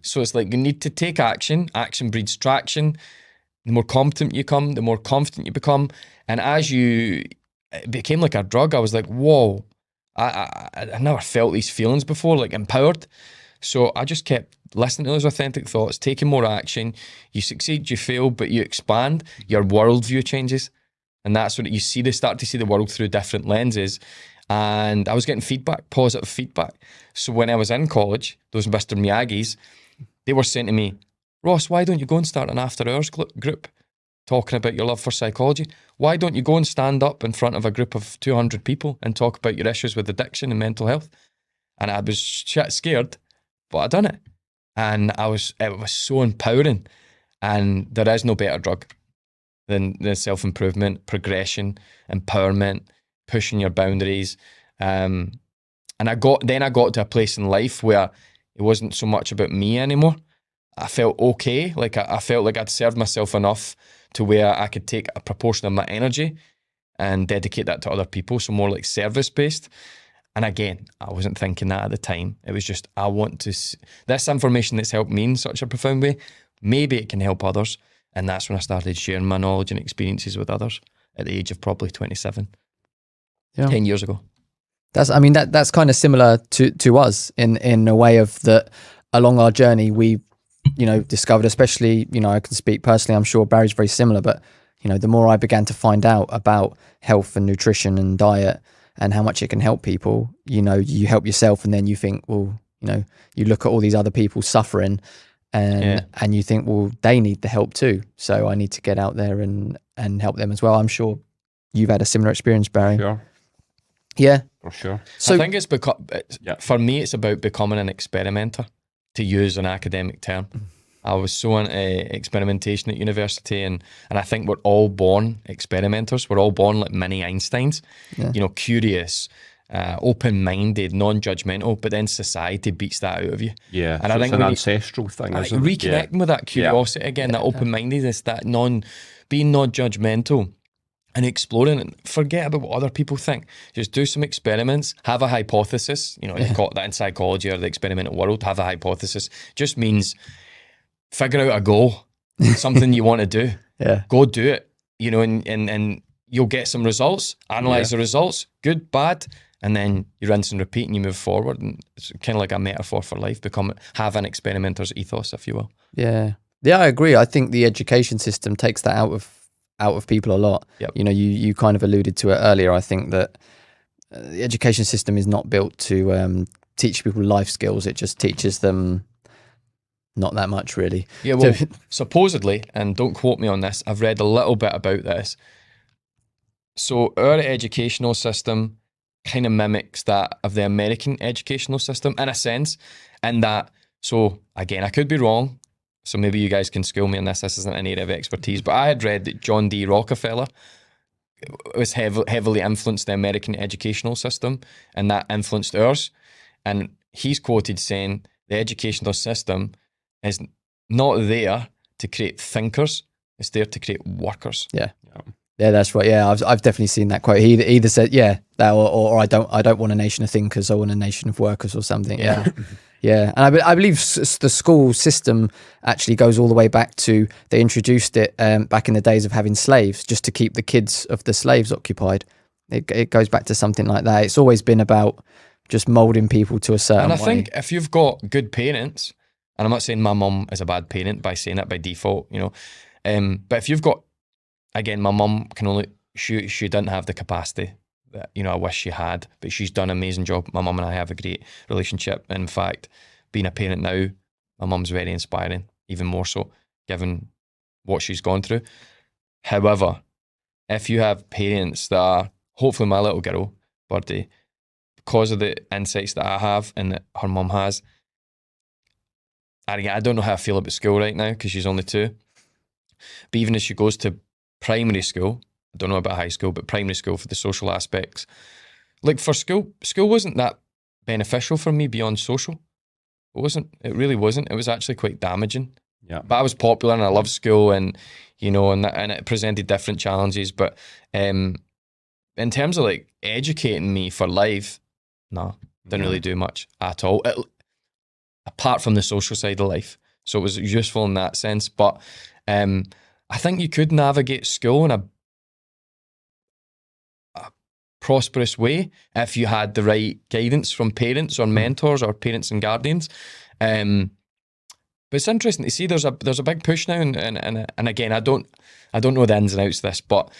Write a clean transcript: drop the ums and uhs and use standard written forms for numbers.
So it's like you need to take action. Action breeds traction. The more competent you become, the more confident you become. And as it became like a drug. I was like, whoa, I never felt these feelings before, like empowered. So I just kept listening to those authentic thoughts, taking more action. You succeed, you fail, but you expand. Your worldview changes. And that's what you see. They start to see the world through different lenses. And I was getting feedback, positive feedback. So when I was in college, those Mr. Miyagis, they were saying to me, Ross, why don't you go and start an after hours group talking about your love for psychology? Why don't you go and stand up in front of a group of 200 people and talk about your issues with addiction and mental health? And I was shit scared, but I done it. And it was so empowering. And there is no better drug than the self-improvement, progression, empowerment, pushing your boundaries. And I got to a place in life where it wasn't so much about me anymore. I felt okay. Like I felt like I'd served myself enough to where I could take a proportion of my energy and dedicate that to other people. So more like service-based. And again, I wasn't thinking that at the time. It was just, I want to, this information that's helped me in such a profound way, maybe it can help others. And that's when I started sharing my knowledge and experiences with others at the age of probably 27, 10 years ago. That's kind of similar to us in a way of that along our journey, we, discovered, especially, I can speak personally, I'm sure Barry's very similar, but, the more I began to find out about health and nutrition and diet and how much it can help people, you help yourself and then you think, well, you look at all these other people suffering and you think, well, they need the help too. So I need to get out there and help them as well. I'm sure you've had a similar experience, Barry. Sure. Yeah. For sure. So I think for me, it's about becoming an experimenter, to use an academic term. I was so into experimentation at university, and I think we're all born experimenters. We're all born like mini Einsteins, curious, open-minded, non-judgmental, but then society beats that out of you. Yeah, and so I think it's an ancestral thing, isn't it? Reconnecting with that curiosity again, that open-mindedness, that being non-judgmental and exploring it. Forget about what other people think. Just do some experiments, have a hypothesis. You call it that in psychology or the experimental world, have a hypothesis. Just means figure out a goal, something you want to do. Yeah. Go do it, and you'll get some results, analyze the results, good, bad, and then you rinse and repeat and you move forward. And it's kind of like a metaphor for life. Have an experimenter's ethos, if you will. Yeah. Yeah, I agree. I think the education system takes that out of people a lot. Yep. You kind of alluded to it earlier. I think that the education system is not built to teach people life skills. It just teaches them not that much, really. Yeah, well, supposedly, and don't quote me on this, I've read a little bit about this. So our educational system kind of mimics that of the American educational system in a sense, and that, so again, I could be wrong, so maybe you guys can school me on this. This isn't an area of expertise, but I had read that John D. Rockefeller was heavily influenced the American educational system, and that influenced ours. And he's quoted saying the educational system is not there to create thinkers, it's there to create workers. Yeah, that's right. Yeah, I've definitely seen that quote. He either said that, or I don't want a nation of thinkers, I want a nation of workers or something. Yeah. Yeah, and I believe the school system actually goes all the way back to, they introduced it back in the days of having slaves, just to keep the kids of the slaves occupied. It goes back to something like that. It's always been about just moulding people to a certain way. And I think if you've got good parents, and I'm not saying my mum is a bad parent by saying it by default, but if you've got, again, my mum she didn't have the capacity that, I wish she had, but she's done an amazing job. My mum and I have a great relationship. In fact, being a parent now, my mum's very inspiring, even more so, given what she's gone through. However, if you have parents that are, hopefully my little girl, Birdie, because of the insights that I have and that her mum has, I don't know how I feel about school right now because she's only 2. But even as she goes to primary school, I don't know about high school, but primary school for the social aspects, like for school wasn't that beneficial for me beyond social. It really wasn't. It was actually quite damaging. Yeah. But I was popular and I loved school, and and it presented different challenges. But in terms of like educating me for life, no, didn't really do much at all. apart from the social side of life. So it was useful in that sense. But I think you could navigate school in a prosperous way if you had the right guidance from parents or mentors or parents and guardians. But it's interesting to see there's a big push now, and again, I don't know the ins and outs of this, but